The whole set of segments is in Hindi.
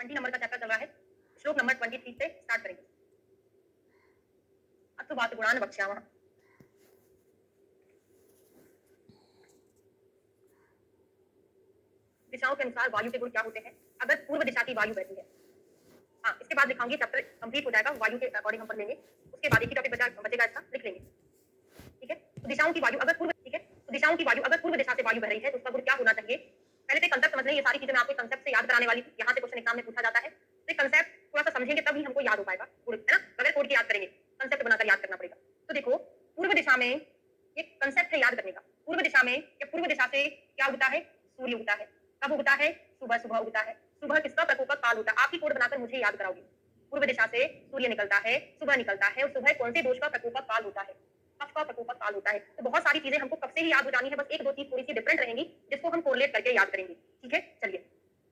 20 नंबर का चैप्टर चल रहा है। श्लोक नंबर 23 से स्टार्ट करेंगे। अस्तु बात गुणान वक्ष्यामः। दिशाओं के अनुसार वायु के गुण क्या होते हैं? अगर पूर्व दिशा की वायु बहती है, हाँ, इसके बाद लिखाऊंगी, चैप्टर कंप्लीट हो जाएगा, वायु के अकॉर्डिंग हम पढ़ लेंगे। उसके बाद एक ही टॉपिक बचेगा इसका, लिख लेंगे। ठीक है, तो दिशाओं की वायु अगर पूर्व, ठीक है, तो दिशाओं की वायु अगर पूर्व दिशा से वायु बह रही है तो उसका गुण क्या होना चाहिए? पहले तो कंसेप्ट समझ लें, ये सारी चीजें मैं आपको कंसेप्ट से याद कराने वाली थी, यहाँ से क्वेश्चन एग्जाम में पूछा जाता है, तो कंसेप्ट थोड़ा सा समझेंगे तभी हमको याद हो पाएगा, गुण, है ना? बगैर कोड के याद करेंगे, कंसेप्ट बनाकर याद करना पड़ेगा। तो देखो, पूर्व दिशा में एक कंसेप्ट है याद करने का। पूर्व दिशा में या पूर्व दिशा से क्या उगता है? सूर्य उगता है। कब उगता है? सुबह सुबह उगता है। सुबह किसका प्रकोपक काल होता है? आप ही कोड बनाकर मुझे याद कराओगे। पूर्व दिशा से सूर्य निकलता है, सुबह निकलता है, और सुबह कौन से दोष का प्रकोपक काल होता है? कफ का प्रकोपक काल होता है। तो बहुत सारी चीजें हमको कब से ही याद हो जानी है, बस एक दो चीज थोड़ी सी डिफरेंट रहेंगी जिसको हम कोरिलेट करके याद करेंगे। ठीक है, चलिए।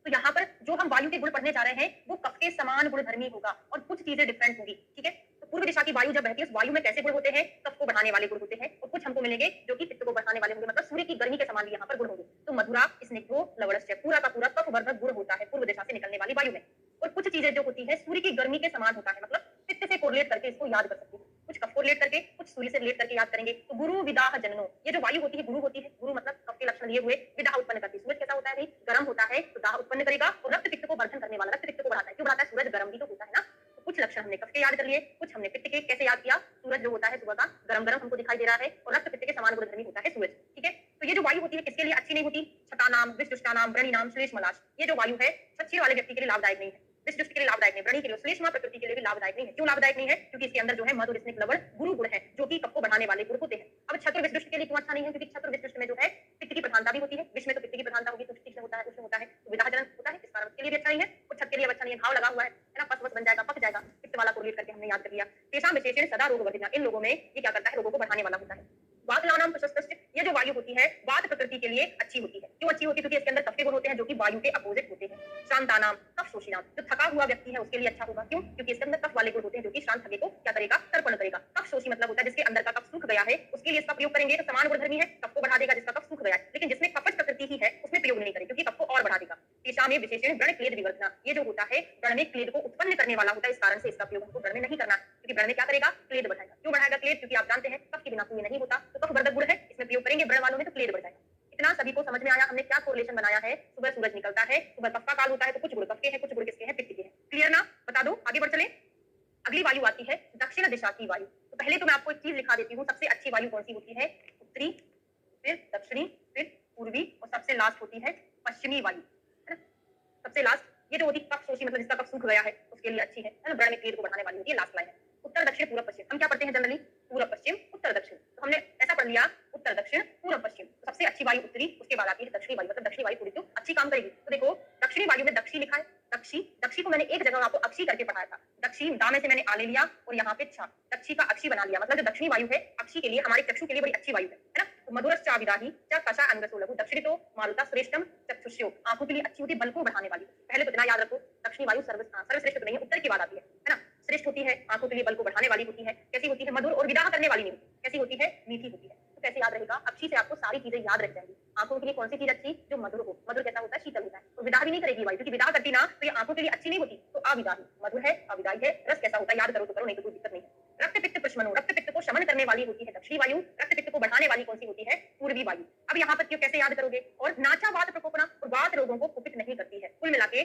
तो यहाँ पर जो हम वायु के गुण पढ़ने जा रहे हैं वो कफ के समान गुणधर्मी होगा और कुछ चीजें डिफरेंट होंगी। ठीक है, तो पूर्व दिशा की वायु जब बहती है उस वायु में कैसे गुण होते हैं? कफ को बढ़ाने वाले गुण होते हैं, और कुछ हमको मिलेंगे जो कि पित्त को बढ़ाने वाले होंगे, मतलब सूर्य की गर्मी के समान भी यहाँ पर गुण होंगे। तो मधुरा, स्निग्धो, लवणस्य, पूरा का पूरा कफ वर्धक गुण होता है पूर्व दिशा से निकलने वाली वायु में। और कुछ चीजें जो होती है सूर्य की गर्मी के समान होता है, मतलब पित्त से कोरिलेट करके इसको याद कर सकते हैं। कुछ कफ को रिलेट करके, कुछ सूर्य से रिलेट करके याद करेंगे। तो गुरु विदाह जननो, ये जो वायु होती है गुरु होती है। गुरु मतलब कफ के लक्षण लिए हुए, विदाह उत्पन्न करती है। सूरज कैसा होता है भाई? गर्म होता है, तो दाह उत्पन्न करेगा और रक्त पित्त को वर्धन करने वाला, रक्त पित्त को बढ़ाता है। क्यों बढ़ाता है? सूरज गर्म भी तो होता है ना। तो कुछ लक्षण हमने कफ के याद कर लिए, कुछ हमने पित्त के। कैसे याद किया? सूरज जो होता है सुबह का गरम गरम हमको दिखाई दे रहा है, और रक्त पित्त के समान गुणधर्मी होता है सूरज। ठीक है, तो ये जो वायु होती है किसके लिए अच्छी नहीं होती? छटानाम, विषदुष्टानाम, व्रणिनाम, श्लेष्मलाश, ये जो वायु है छछी वाले व्यक्ति के लिए लाभदायक नहीं है, विषदुष्ट के लिए लाभदायक नहीं, व्रणी के लिए, श्लेष्मा प्रकृति के लिए भी लाभदायक नहीं है। क्यों लाभदायक नहीं है? क्योंकि इसके अंदर जो है मधुर, स्निग्ध, लवण गुरु गुण है जो कि कफ को बढ़ाने वाले गुण होते हैं। अब छत्र विषदुष्ट के लिए क्यों अच्छा नहीं है? क्योंकि छत्र विषदुष्ट में जो है पित्त की प्रधानता भी होती है। विष में तो पित्त की प्रधानता होगी, तो ठीक से होता है, उसमें होता है, तो विदाहजनन होता है, इस कारण उसके लिए भी अच्छा नहीं है। और छत के लिए अच्छा नहीं है, घाव लगा हुआ है ना, पस बन जाएगा, पक जाएगा, पित्त वाला को रिलेट करके हमने याद कर लिया। तेषां विशेषण सदा रोग वर्धिना, इन लोगों में ये क्या करता है? रोगों को बढ़ाने वाला होता है। वातलानाम प्रशस्तस्य, ये जो वायु होती है वात प्रकृति के लिए अच्छी होती है। क्यों अच्छी होती है? क्योंकि इसके अंदर कफ के गुण होते हैं जो कि वायु के अपोजिट होते हैं। शांतानाम, कफ शोषिनाम, जो थका हुआ व्यक्ति है उसके लिए अच्छा होगा। क्यों? क्योंकि इसके अंदर कफ वाले गुण होते हैं जो कि शांत थके को क्या करेगा? तर्पण करेगा। कफ शोषी मतलब होता है जिसके अंदर का कफ सूख गया है, उसके लिए इसका प्रयोग करेंगे। तो समान गुणधर्मी है, कफ को बढ़ा देगा जिसका कफ सूख गया है, लेकिन जिसमें कफज प्रकृति ही है उसमें प्रयोग नहीं करेगा क्योंकि कफ को और बढ़ा देगा। तेषां में विशेषण व्रण क्लेद विवर्धना, ये जो होता है व्रण में क्लेद को उत्पन्न करने वाला होता है, इस कारण से इसका प्रयोग हमको व्रण में नहीं करना, क्योंकि व्रण में क्या करेगा? क्लेद बढ़ाएगा। क्यों बढ़ाएगा क्लेद? क्योंकि आप जानते हैं कफ के बिना कोई नहीं होता, तो कफ वर्धक गुण है, इसमें प्रयोग करेंगे व्रण वालों में तो क्लेद बढ़ जाएगा। इतना सभी को समझ में आया? हमने क्या कोरिलेशन बनाया है? सुबह सूरज निकलता है, सुबह कफ का काल होता है, तो कुछ गुण कफ के हैं, कुछ गुण किसके हैं? पित्त के हैं। क्लियर ना? बता दो, आगे बढ़ चले। अगली वायु आती है दक्षिण दिशा की वायु। तो पहले तो मैं आपको एक चीज लिखा देती हूँ, सबसे अच्छी वायु कौन सी होती है? उत्तरी, फिर दक्षिणी, फिर पूर्वी, और सबसे लास्ट होती है पश्चिमी वायु, है ना? सबसे लास्ट ये जो होती है कफ शोषी, मतलब जिसका कफ सूख गया है उसके लिए अच्छी है ना, व्रण में क्लेद को बढ़ाने वाली होती है, लास्ट लाइन है। उत्तर दक्षिण पूर्व पश्चिम, हम क्या पढ़ते हैं जनरली? पूर्व पश्चिम उत्तर दक्षिण, तो हमने ऐसा पढ़ लिया उत्तर दक्षिण पूर्व पश्चिम। तो सबसे अच्छी वायु उत्तरी, उसके बाद आती है दक्षिणी वायु, मतलब दक्षिणी वायु पूरी तो अच्छी काम करेगी। तो देखो दक्षिणी वायु में दक्षी लिखा है, दक्षी, दक्षी को मैंने एक जगह आपको अक्षी करके पढ़ाया था। दक्षी दा में से मैंने आ ले लिया और यहाँ पे छा, दक्षी का अक्षी बना लिया, मतलब जो दक्षिणी वायु है अक्षी के लिए, हमारे चक्षु के लिए बड़ी अच्छी वायु है ना। तो मधुरश्चा विदाही च कषा अंगसो लघु दक्षिणी तो मारुता श्रेष्ठम चक्षुष्यो, आंखों के लिए अच्छी होती है, बल को बढ़ाने वाली। पहले तो इतना याद रखो, दक्षिणी वायु सर्वश्रेष्ठ तो नहीं है, उत्तर की बात आती है ना। श्रेष्ठ होती है, आंखों के लिए बल को बढ़ाने वाली होती है। कैसी होती है? मधुर और विदाह करने वाली नहीं, कैसी होती है? मीठी होती है। तो कैसे याद रहेगा? अक्षी से आपको सारी चीजें याद रह जाएंगी। आंखों के लिए कौन सी चीज अच्छी? जो मधुर हो। मधुर कैसा होता है? शीतल होता है। और विदाह भी नहीं करेगी वायु, क्योंकि विदाह करती ना तो ये आंखों के लिए अच्छी नहीं होती, तो अविदाही। मधुर है, अविदाही है। रस कैसा होता है? याद करो तो करो, नहीं तो कोई दिक्कत नहीं है। रक्त पित्त प्रशमनो, रक्त पित्त को शमन करने वाली होती है दक्षिणी वायु, रक्त पित्त को बढ़ाने वाली कौन सी होती है? पूर्वी वायु। अब यहाँ पर क्यों कैसे याद करोगे? और नाचा वात प्रकोपना, और वात रोगों को कुपित नहीं करती है। कुल मिला के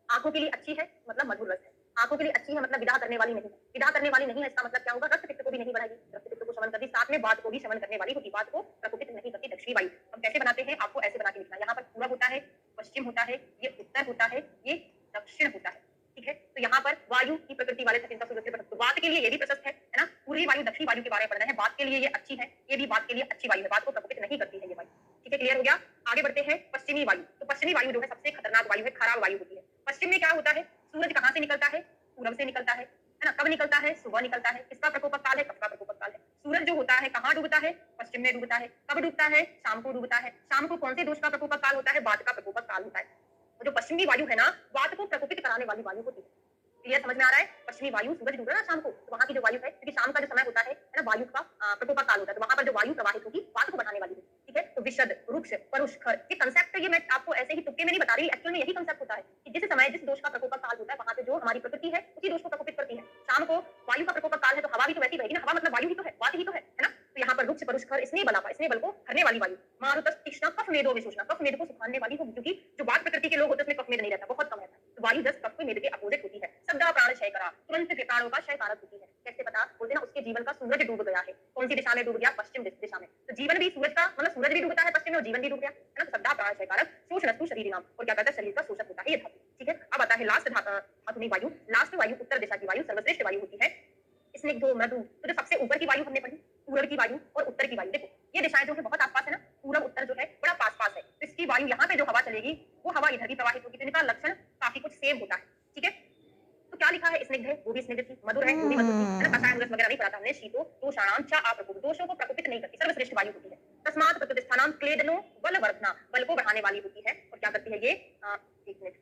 आंखों के लिए अच्छी है मतलब मधुर रस है, आंखों के लिए अच्छी है मतलब विदाह करने वाली नहीं है। विदाह करने वाली नहीं है इसका मतलब क्या होगा? रक्त पित्त को भी नहीं बढ़ाएगी, रक्त पित्त को शमन करती, साथ में वात को भी शमन करने वाली होती, वात को प्रकोपित नहीं करती दक्षिणी वायु। हम कैसे बनाते हैं? आपको ऐसे बना के लिखना, यहाँ पर पूरा होता है, पश्चिम होता है, ये उत्तर होता है, ये दक्षिण होता है। ठीक है, तो यहाँ पर वायु की प्रकृति वाले तक इनका सूत्र, वात के लिए ये भी प्रशस्त है ना। पूर्वी वायु दक्षिणी वायु के बारे में पढ़ना है, वात के लिए ये अच्छी है, ये भी वात के लिए अच्छी वायु है, वात को प्रकोपित नहीं करती है ये वायु। ठीक है, क्लियर हो गया? आगे बढ़ते हैं पश्चिमी वायु। तो पश्चिमी वायु जो है सबसे खतरनाक वायु है, खराब वायु होती है। पश्चिम में क्या होता है? सूरज कहाँ से निकलता है? पूरब से निकलता है ना। कब निकलता है? सुबह निकलता है। किसका प्रकोपक काल है? कफ का प्रकोपक काल है। सूरज जो होता है कहाँ डूबता है? पश्चिम में डूबता है। कब डूबता है? शाम को डूबता है। शाम को कौन से दोष का प्रकोपक काल होता है? वात का प्रकोपक काल होता है। तो जो पश्चिमी वायु है ना, वात को प्रकोपित कराने वाली वायु होती है। क्लियर, समझ में आ रहा है? पश्चिमी वायु, सूरज डूब रहा है ना शाम को, तो वहां की जो वायु है, क्योंकि शाम का जो समय होता है ना, वायु का प्रकोपक काल होता है, तो वहां पर जो वायु प्रवाहित होगी वात को बढ़ाने वाली होगी। ठीक है? तो विशद, रुक्ष, परुष, खर, ये कंसेप्ट ये मैं आपको ऐसे ही तुक्के में नहीं बता रही, एक्चुअल में यही कंसेप्ट होता है कि जिस समय जिस दोष का प्रकोप का काल होता है, वहाँ पे जो हमारी प्रकृति है, उसी दोष को प्रकोपित करती है। शाम को वायु का प्रकोप का काल है, तो हवा भी तो वैसी बहेगी ना, हवा मतलब वायु ही तो है, वात ही तो है ना? तो यहाँ पर रुक्ष, परुष, खर, स्नेह बलापा, स्नेह बल को हरने वाली वायु, मारुतस तीक्ष्णा, कफ मेदो विशोषणा, कफ मेद को सुखाने वाली होगी, क्योंकि जो वात प्रकृति के लोग होते हैं उसमें कफ मेद नहीं रहता, बहुत कम रहता है। तो वायु जस्ट कफ मेद के अपोजिट होती है। शब्दा प्राण क्षय करा, तुरंत के प्राणों का क्षय कारक होती है। कैसे पता? बोलते ना उसके जीवन का सूरज डूब गया है। कौन सी दिशा में डूब गया? पश्चिम दिशा में। तो जीवन भी सूरज का मतलब सूरज भी डूबता है पश्चिम में और जीवन भी डूब गया है ना। तो शब्दा प्राण क्षय कारक शोषणस्तु शरीर नाम, और क्या कहता है शरीर का शोषक होता है ये धातु। ठीक है, अब आता है लास्ट धातु वायु। लास्ट वायु उत्तर दिशा की वायु सर्वश्रेष्ठ वायु होती है। स्निग्धो मृदु, तो जो सबसे ऊपर की वायु हमने पढ़ी, पूर्व की वायु और उत्तर की वायु। देखो ये दिशाएं जो है बहुत आसपास है ना, पूर्व उत्तर जो है बड़ा पास पास है। तो इसकी वायु यहाँ पे जो हवा चलेगी वो हवा इधर भी प्रवाहित होगी। तो इनका लक्षण काफी कुछ सेम होता है। ठीक है, तो क्या लिखा है? स्निग्ध है, वो भी स्निग्ध थी। मधुर है, वो भी मधुर थी, है ना। कषाय वगैरह नहीं पढ़ा था हमने। शीतो दोषाणाम च अप्रकोप, दोषों को प्रकोपित नहीं करती, सर्वश्रेष्ठ वायु होती है। तस्मात् प्रतिष्ठानाम क्लेदनो बल वर्धना, बल को बढ़ाने वाली होती है। और क्या करती है ये? एक मिनट,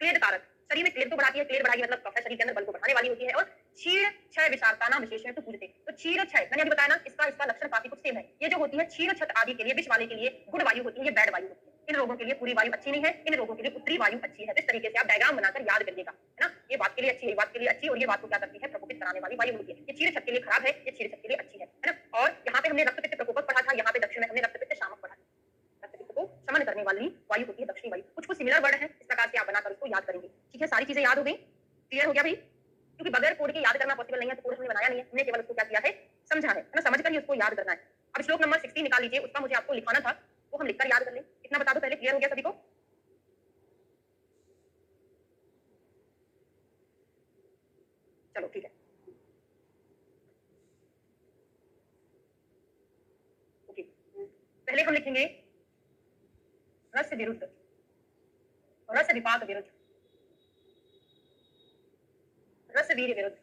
क्लेद कारक, शरीर में क्लेद को बढ़ाती है। क्लेद बढ़ाएगी मतलब कफ है शरीर के अंदर, बल को बढ़ाने वाली होती है। और क्षीण क्षय विशारताना विशेषण तो पूजते, तो क्षीण क्षय मैंने अभी बताया ना, इसका लक्षण काफी कुछ सेम है। ये जो होती है क्षीण क्षत आदि के लिए, विष वाले के लिए गुड वायु होती है, ये बैड वायु होती है। इन रोगों के लिए पूरी वायु अच्छी नहीं है, इन रोगों के लिए उत्तरी वायु अच्छी है। इस तरीके से आप डायग्राम बनाकर याद करिएगा, है ना। ये बात के लिए अच्छी है, बात के लिए अच्छी, और ये बात को क्या करती है? प्रकोपित कराने वाली वायु होती है। ये क्षीण क्षत के लिए खराब है, ये क्षीण क्षत के लिए अच्छी है ना। और यहाँ पे हमने रक्त पित्त प्रकोपक पढ़ा था, यहाँ पे दक्षिण में हमने रक्त पित्त शामक पढ़ा था। रक्त पित्त को शमन करने वाली वायु होती है दक्षिणी वायु। कुछ कुछ सिमिलर वर्ड है, इस प्रकार से आप बनाकर उसको याद करेंगे। ठीक है, सारी चीजें याद हो गई, क्लियर हो गया भाई? क्योंकि बगैर कोड के याद करना पॉसिबल नहीं है, तो कोड हमने बनाया नहीं है, हमने केवल उसको क्या किया है? समझा है ना, समझ कर ही उसको याद करना है। अब श्लोक नंबर 60 निकाल लीजिए, उसका मुझे आपको लिखाना था, वो हम लिखकर याद कर लें। इतना बता दो पहले, क्लियर हो गया सभी को? चलो ठीक है, ओके। पहले हम लिखेंगे रस विरुद्ध, रस विपाक विरुद्ध, रस वीर विरुद्ध।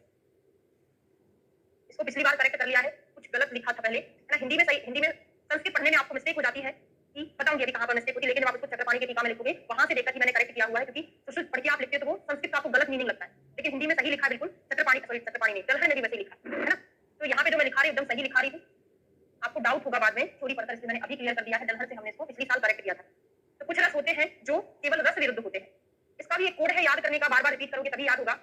इसको पिछली बार करेक्ट कर लिया है, कुछ गलत लिखा था पहले, है ना। हिंदी में सही, हिंदी में संस्कृत पढ़ने में आपको मिस्टेक हो जाती है कि बताऊंगी अभी कहां पर मिस्टेक होती है, लेकिन जब आप उसको चक्रपाणी की टीका में लिखोगे वहां से देखकर कि मैंने करेक्ट किया हुआ है, क्योंकि सुश्रुत पढ़ के आप लिखते हो तो वो संस्कृत का आपको गलत मीनिंग लगता है, लेकिन हिंदी में सही लिखा है बिल्कुल। चक्रपाणी, सॉरी चक्रपाणी नहीं, कलहर में भी वैसे लिखा है ना। तो यहाँ पे जो मैं लिखा रही हूँ एकदम सही लिखा रही हूँ। आपको डाउट होगा बाद में थोड़ी पढ़कर, इसलिए मैंने अभी क्लियर कर दिया है। दलहर से हमने इसको पिछली साल करेक्ट किया था। तो कुछ रस होते हैं जो केवल रस विरुद्ध होते हैं। इसका भी एक कोड है याद करने का, बार बार रिपीट करोगे तभी याद होगा।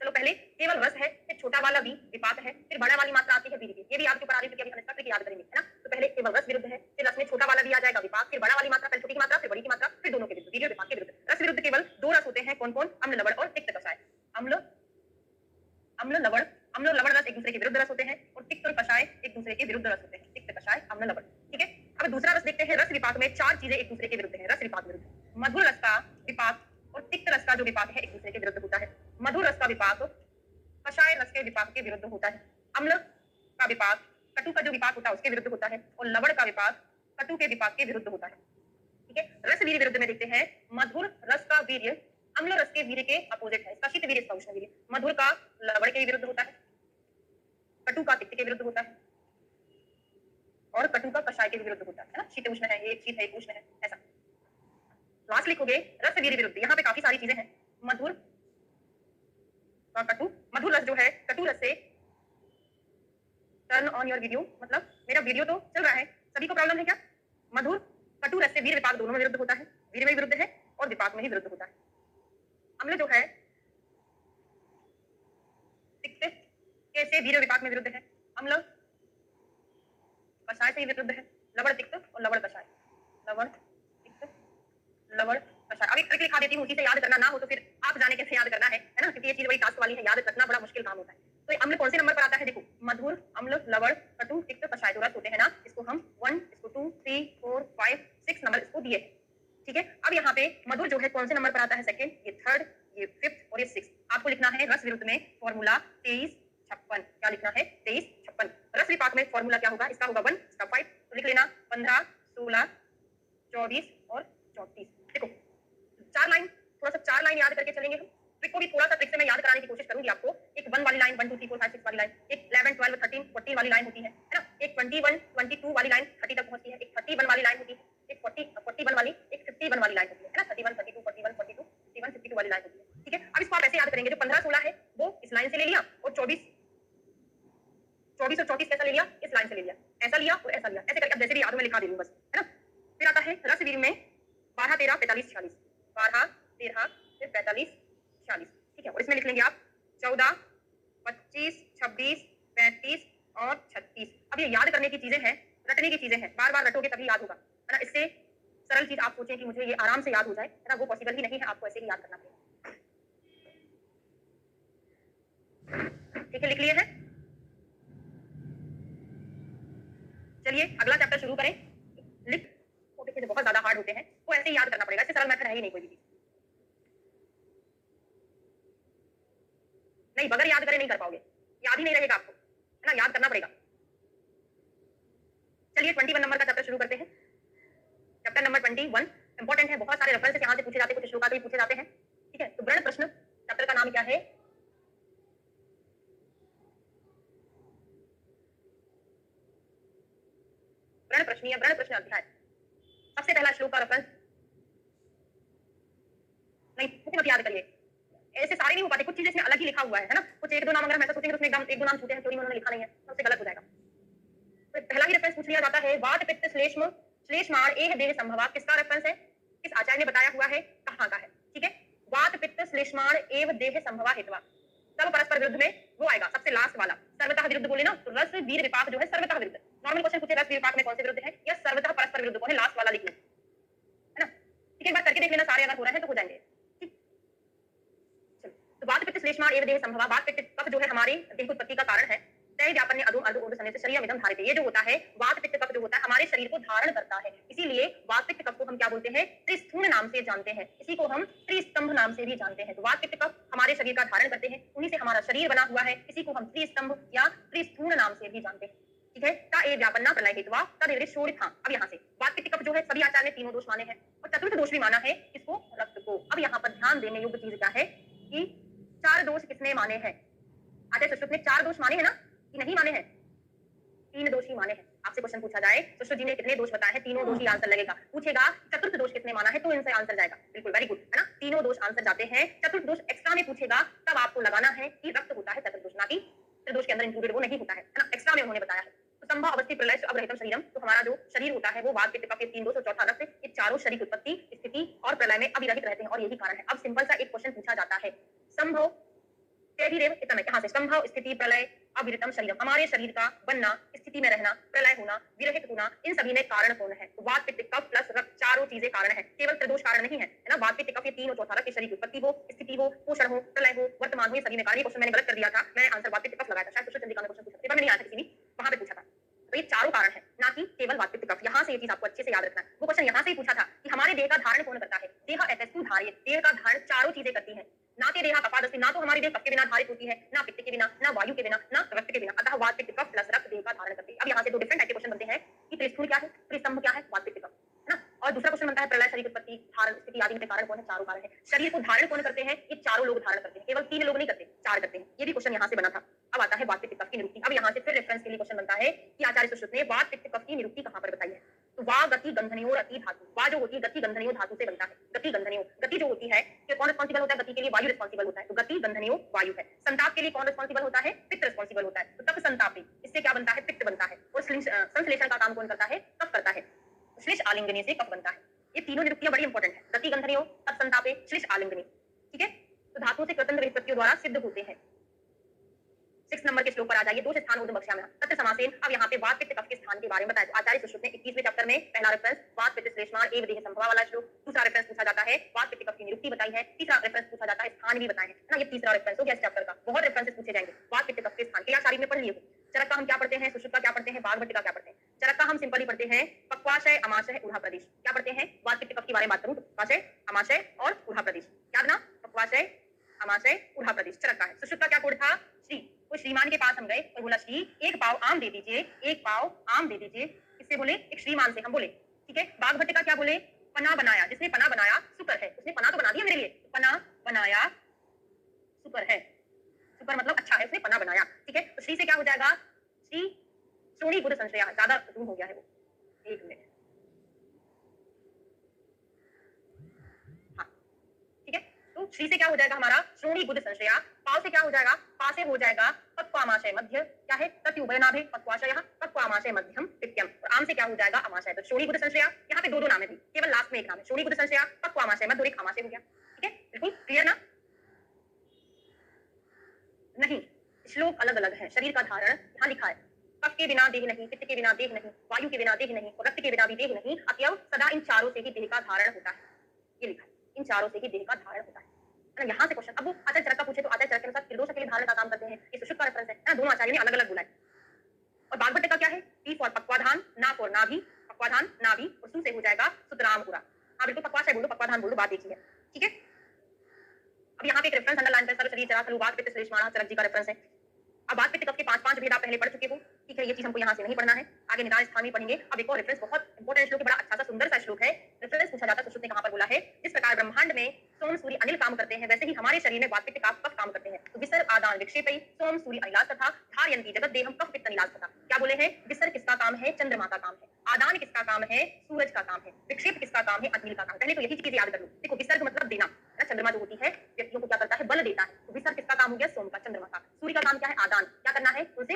चलो पहले केवल रस है, फिर छोटा वाला वी विपाक है, फिर बड़ा वाली मात्रा आती है वीर की। ये भी आपके ऊपर आ रही है क्योंकि अभी हम इसका याद करेंगे, है ना। तो पहले केवल रस विरुद्ध है, फिर रस में छोटा वाला भी आ जाएगा विपाक, फिर बड़ा वाली मात्रा, पहले छोटी की मात्रा, फिर बड़ी की मात्रा, फिर दोनों के विरुद्ध, वीर्य विपाक के विरुद्ध। रस विरुद्ध केवल दो रस होते हैं, कौन कौन? अम्ल लवण और तिक्त कषाय। अम्ल अम्ल लवण, अम्ल लवण रस एक दूसरे के विरुद्ध रस होते हैं, और तिक्त और कषाय एक दूसरे के विरुद्ध रस होते हैं। तिक्त कषाय अम्ल लवण, ठीक है। अब दूसरा रस देखते हैं। रस विपाक में चार चीजें एक दूसरे के विरुद्ध है। रस विपाक विरुद्ध, मधुर रस का विपाक और तिक्त रस का जो विपाक है एक दूसरे के विरुद्ध होता है। मधुर रस का विपाक कषाय रस के विपाक के विरुद्ध होता है। अम्ल का विपाक कटु का जो विपाक होता है उसके विरुद्ध होता है, और लवण का विपाक कटु के विपाक के विरुद्ध होता है। ठीक है, रस वीर्य विरुद्ध में देखते हैं। मधुर रस का वीर्य अम्ल रस के वीर्य के अपोजिट है। इसका शीत वीर्य, इसका उष्ण वीर्य। मधुर का लवण के विरुद्ध होता है, कटु का तिक्त के विरुद्ध होता है, और कटु का कषाय के विरुद्ध होता है ना। शीत उष्ण है, एक शीत है एक उष्ण है, ऐसा। लास्ट लिखोगे रस वीर्य विरुद्ध। यहाँ पे काफी सारी चीजें हैं। मधुर का कटु, मधुर रस जो है कटु रस से, टर्न ऑन योर वीडियो, मतलब मेरा वीडियो तो चल रहा है, सभी को प्रॉब्लम है क्या? मधुर कटु रस से वीर्य विपाक दोनों में विरुद्ध होता है, वीर्य में विरुद्ध है और विपाक में ही विरुद्ध होता है। अम्ल जो है तिक्त कैसे वीर्य विपाक में विरुद्ध है, अम्ल कषाय से ही विरुद्ध है। लवण तिक्त और लवण कषाय, लवण तिक्त लवण कषाय। अब एक ट्रिक लिखा देती हूँ, उसी से याद करना, ना हो तो फिर आप जाने कैसे याद करना है ना, क्योंकि ये चीज बड़ी टास्क वाली है, याद रखना बड़ा मुश्किल काम होता है। तो अम्ल कौन से नंबर पर आता है? देखो, मधुर अम्ल लवण कटु तिक्त कषाय जो रस होते हैं ना, इसको हम 1, इसको 2, 3, 4, 5, 6 नंबर इसको दिए। ठीक है, अब यहाँ पे मधुर जो है कौन से नंबर पर आता है? सेकंड, ये थर्ड, ये फिफ्थ और ये सिक्स। आपको लिखना है रस विरुद्ध में फॉर्मूला 2356। क्या लिखना है? 2356। रस विपाक में फॉर्मूला क्या होगा? इसका होगा 1, इसका 5, तो लिख लेना 15, 16, 24 और 34। देखो चार लाइन, थोड़ा सा चार लाइन याद करके चलेंगे हम। ट्रिक को भी थोड़ा सा ट्रिक से मैं याद कराने की कोशिश करूंगी आपको। एक 1 वाली लाइन, 1 2 3 4 5 6 वाली लाइन, एक 11 12 13 14 वाली लाइन होती है ना। एक 21 22 वाली लाइन 30 तक पहुंचती है, एक 31 वाली लाइन होती है, एक 41 वाली, एक 51 वाली लाइन होती है ना। 31 32 41 42 51 52 वाली लाइन होती है। ठीक है, अब इसको आप ऐसे याद करेंगे, जो 15 16 है वो इस लाइन से ले लिया, और 24 24 और 34 कैसा ले लिया? इस लाइन से ले लिया। ऐसा लिया और ऐसा लिया, ऐसे करके अब जैसे भी याद हो मैं लिखा दे रही हूँ बस, है ना। फिर आता है रसवीर में 12 13 45 46, 12 13 फिर 45 46, ठीक है। और इसमें लिख लेंगे आप 14 25 26 35 और 36। अब ये याद करने की चीजें हैं, रटने की चीजें हैं, बार बार रटोगे तभी याद होगा, है ना। इससे सरल चीज आप सोचें कि मुझे ये आराम से याद हो जाए, है ना, वो पॉसिबल ही नहीं है, आपको ऐसे ही याद करना पड़ेगा। ठीक है, लिख लिए हैं। चलिए अगला चैप्टर शुरू करें। लिख टॉपिक के जो बहुत ज्यादा हार्ड होते हैं वो ऐसे ही याद करना पड़ेगा, इससे सरल मेथड है ही नहीं कोई भी चीज। नहीं, बगैर याद करे नहीं कर पाओगे, याद ही नहीं रहेगा आपको, है ना, याद करना पड़ेगा। चलिए 21 नंबर का चैप्टर शुरू करते हैं। चैप्टर नंबर 21 इंपॉर्टेंट है, बहुत सारे रेफरेंसेस यहाँ से पूछे जाते हैं, कुछ श्लोका से भी पूछे जाते हैं, ठीक है। तो व्रण प्रश्न चैप्टर का नाम क्या है? व्रण प्रश्न या व्रण प्रश्न अध्याय। सबसे पहला श्लोक का रेफरेंस नहीं, मुझे मत याद करिए, ऐसे सारे नहीं हो पाते, कुछ चीजें इसमें अलग ही लिखा हुआ है ना, कुछ एक दो नाम अगर हम ऐसा सोचेंगे तो उसमें एकदम एक दो नाम छूटे हैं, चोरी में उन्होंने लिखा नहीं है, तो उससे गलत हो जाएगा। तो पहला ही रेफरेंस पूछ लिया जाता है, वात पित्त श्लेष्म श्लेष्माण एह देह संभवा, किसका रेफरेंस है? किस आचार्य ने बताया हुआ है, कहाँ का है, ठीक है। वात पित्त श्लेष्माण एव देह संभवा हेतवा, सब परस्पर विरुद्ध में वो आएगा सबसे लास्ट वाला, सर्वतः विरुद्ध बोले ना, तो रस वीर विपाक जो है सर्वतः विरुद्ध। नॉर्मल क्वेश्चन पूछे रस वीर विपाक में कौन से विरुद्ध है, या सर्वतः परस्पर विरुद्ध कौन है, लास्ट वाला लिख लो, है ना। ठीक है, एक बार करके देख लेना, सारे अगर हो रहे हैं तो हो जाएंगे। तो वात पित्त श्लेष्माण एव देह संभवा, वात पित्त कफ जो है हमारे देह की उत्पत्ति का कारण है। तय व्यापन्य अधूम अर्ध ऊर्ध्व सन्निहित शरीर विदम धारिते, ये जो होता है वात पित्त कफ जो होता है हमारे शरीर को धारण करता है, इसीलिए वात पित्त कफ को हम क्या बोलते हैं, त्रिस्थूण नाम से जानते हैं, इसी को हम त्रिस्तंभ नाम से भी जानते हैं। तो वात पित्त कफ हमारे शरीर का धारण करते हैं, उन्हीं से हमारा शरीर बना हुआ है, इसी को हम त्रिस्तंभ या त्रिस्थूण नाम से भी जानते हैं, ठीक है। ता ए व्यापन्ना प्रलय हेतवा तद शोणित। हाँ, अब यहाँ से वात पित्त कफ जो है सभी आचार्य ने तीनों दोष माने हैं और चतुर्थ दोष भी माना है, इसको रक्त को। अब यहाँ पर ध्यान देने योग्य चीज क्या है कि चार दोष किसने माने हैं? आचार्य सुश्रुत ने चार दोष माने हैं ना, कि नहीं माने हैं? तीन दोष ही माने हैं। आपसे क्वेश्चन पूछा जाए सुश्रुत जी ने कितने दोष बताए हैं, तीनों दोष ही आंसर लगेगा। पूछेगा चतुर्थ दोष किसने माना है, तो इनसे आंसर जाएगा, बिल्कुल वेरी गुड, है ना। तीनों दोष आंसर जाते हैं, चतुर्थ दोष एक्स्ट्रा में पूछेगा तब आपको लगाना है कि रक्त होता है चतुर्थ दोष, ना कि त्रिदोष के अंदर इंक्लूडेड वो नहीं होता है ना, एक्स्ट्रा में उन्होंने बताया है। तो संभव अवस्थित प्रलय अवरहितम शरीरम, तो हमारा जो शरीर होता है वो वात पित्त कफ के तीन दोष और चौथा रक्त, ये चारों शरीर उत्पत्ति स्थिति और प्रलय में अविरहित रहते हैं और यही कारण है। अब सिंपल सा एक क्वेश्चन पूछा जाता है, संभव इतना कहां से, संभव स्थिति प्रलय अविरतम शरीर, हमारे शरीर का बनना, स्थिति में रहना, प्रलय होना, विरहित होना, इन सभी में कारण कौन है? तो वात पित्त कफ प्लस रक्त चारों चीजें कारण है, केवल त्रिदोष कारण नहीं है, है ना। वात पित्त कफ ये तीन और चौथा रक्त शरीर की उत्पत्ति हो, स्थिति हो, पोषण हो, प्रलय हो, वर्तमान हो, ये सभी में कारण। ये क्वेश्चन मैंने गलत कर दिया था, मैंने आंसर वात पित्त कफ लगाया था, शायद सुश्रुत चंद्रिका में क्वेश्चन पूछा, पेपर में नहीं आया था किसी भी, वहां पे पूछा था। तो ये चारों कारण है, ना कि केवल वात पित्त कफ। यहाँ से ये चीज आपको अच्छे से याद रखना है, वो क्वेश्चन यहाँ से ही पूछा था कि हमारे देह का धारण कौन करता है, देह एतस्तु धार्य, देह का धारण चारों चीजें करती है, ना के देहा कपादस्ति, ना तो हमारी देह कफ के बिना धारित होती है, ना पित्त के बिना, ना वायु के बिना, ना रक्त के बिना, अतः वात पित्त कफ प्लस रक्त देह का धारण करते हैं। अब यहाँ से दो डिफरेंट टाइप के क्वेश्चन बनते हैं कि त्रिस्थूल क्या है, त्रिस्तंभ क्या है, वात पित्त कफ, है ना। और दूसरा क्वेश्चन बनता है प्रलय शरीर उत्पत्ति धारण स्थिति आदि में कारण कौन है, चारों कारण है। शरीर को धारण कौन करते हैं, ये चारों लोग धारण करते हैं, केवल तीन लोग नहीं करते, चार करते हैं। ये भी क्वेश्चन यहाँ से बना था। अब आता है वात पित्त कफ की निरुक्ति। अब यहाँ से फिर रेफरेंस के लिए क्वेश्चन बनता है कि आचार्य सुश्रुत ने वात पित्त कफ की निरुक्ति कहाँ पर बताई है। तो वा गति गंधनियों अति धातु, वा जो होती है गति गंधनियों धातु से बनता है। गति गंधनियों, गति जो होती है कि कौन रिस्पॉन्सिबल होता है, गति के लिए वायु रिस्पॉन्सिबल होता है, तो गति गंधनियों वायु है। संताप के लिए कौन रिस्पॉन्सिबल होता है, पित्त रिस्पॉन्सिबल होता है, तो तप संतापी, इससे क्या बनता है, पित्त बनता है। और संश्लेषण का काम कौन करता है, कफ करता है, श्लेष आलिंगनी से कफ बनता है। ये तीनों निरुक्तियां बड़ी इंपॉर्टेंट है, गति गंधनियों, तप संतापे, श्लेष आलिंगनी, ठीक है। तो धातु से स्वतंत्र व्युत्पत्तियों द्वारा सिद्ध होते हैं। 6 नंबर के श्लोक पर आ जाइए, दोष स्थान ऊर्ध्व बक्ष्या में तत्र समासेन। अब यहाँ पे वात पित्त कफ के स्थान के बारे में बताया। तो आचार्य सुश्रुत ने 21वें चैप्टर में पहला रेफरेंस वात पित्त श्लेष्माण एव देह संभवा वाला श्लोक, दूसरा रेफरेंस पूछा जाता है वात पित्त कफ की निरुक्ति बताई है, तीसरा रेफरेंस पूछा जाता है स्थान भी बताए हैं, है ना। ये तीसरा रेफरेंस हो गया इस चैप्टर का। बहुत रेफरेंसेस पूछे जाएंगे वात पित्त कफ के स्थान के, या सारी में पढ़ लिए हो। चरक का हम क्या पढ़ते हैं, सुश्रुत का क्या पढ़ते हैं, बागभट्ट का क्या पढ़ते हैं। चरक का हम सिंपली पढ़ते हैं पक्वाशय अमाशय ऊढ़ा प्रदेश। क्या पढ़ते हैं, वात पित्त कफ के बारे में बात करूं तो पक्वाशय अमाशय और ऊढ़ा प्रदेश, याद ना, पक्वाशय अमाशय ऊढ़ा प्रदेश चरक का है। सुश्रुत का क्या कोड था, श्री। कोई श्रीमान के पास हम गए और बोला श्री एक पाव आम दे दीजिए, एक पाव आम दे दीजिए, इससे बोले एक श्रीमान से हम बोले, ठीक है। बागभट्ट का क्या बोले, पना बनाया, जिसने पना बनाया सुकर है, उसने पना तो बना दिया मेरे लिए, पना बनाया सुकर है, सुकर मतलब अच्छा है, उसने पना बनाया, ठीक है। तो श्री से क्या हो जाएगा, श्री श्रोणी बुध संशया, ज्यादा जूम हो गया है वो, एक मिनट, हाँ ठीक है। तो श्री से क्या हो जाएगा हमारा श्रोणी बुध संशया, पाव से क्या हो जाएगा, पा से हो जाएगा पक्वामाशय मध्य क्या है, प्रत्युभयनाभे पक्वाशय, पक्वामाशय मध्यम पित्यम। और आम से क्या हो जाएगा, अमाशय। तो शोणीगुद संश्रया, यहाँ पे दो नाम है, केवल लास्ट में एक नाम है, शोणीगुद संश्रया, पक्वामाशय मध्य और एक अमाशय हो गया। ठीक है, बिल्कुल क्लियर ना? नहीं, श्लोक अलग अलग है। शरीर का धारण यहाँ लिखा है, कफ के बिना देह नहीं, पित्त के बिना देह नहीं, वायु के बिना देह नहीं और रक्त के बिना भी देह नहीं, अतएव सदा इन चारों से ही देह का धारण होता है। ये लिखा है, इन चारों से ही देह का धारण होता है ना। यहाँ से क्वेश्चन, अब वो आचार्य चरक का पूछे तो आचार्य चरक के अनुसार त्रिदोष के लिए धारण का काम करते हैं, ये सुश्रुत का रेफरेंस है ना, दोनों आचार्य ने अलग अलग बोला है। और बागभट्ट का क्या है, पी फॉर पक्वाधान, ना फॉर नाभि, पक्वाधान नाभि और सु से हो जाएगा सुतरामपुरा। हाँ बिल्कुल, पक्वाशय बोलो, पक्वाधान बोलो, बात देखिए। ठीक है, अब यहाँ पे एक रेफरेंस अंडरलाइन पर सर्व शरीर चरा सलुवात पित्त श्लेष्माणा चरक जी का रेफरेंस है। अब बात पित्त कफ के 5 भेद आप पहले पढ़ चुके हो। ठीक है, ये चीज हमको यहाँ से नहीं पढ़ना है, आगे निदान स्थान में पढ़ेंगे। अब एक और रेफरेंस, बहुत इंपॉर्टेंट श्लोक है, बड़ा अच्छा सा सुंदर सा श्लोक है। रेफरेंस पूछा जाता है, सुश्रुत ने कहाँ पर बोला है, जिस प्रकार ब्रह्मांड में सोम सूर्य अनिल काम करते हैं, वैसे ही हमारे शरीर में वात पित्त कफ काम करते हैं। तो विसर्ग आदान विक्षेपई सोम सूर्य अनिलास तथा धारयन्ति जगत देहम कफ पित्त अनिलास तथा। क्या बोले हैं, विसर्ग किसका काम है, चंद्रमा का काम है। आदान किसका काम है, सूरज का काम है। विक्षेप किसका काम है, अग्नि का काम। पहले तो यही चीज याद कर लो। देखो, विसर्ग मतलब देना, चंद्रमा जो होती है व्यक्तियों को क्या करता है, बल देता है। तो विसर्ग किसका काम हो गया, सोम का, चंद्रमा का। सूर्य का काम क्या है, आदान, क्या करना है, उनसे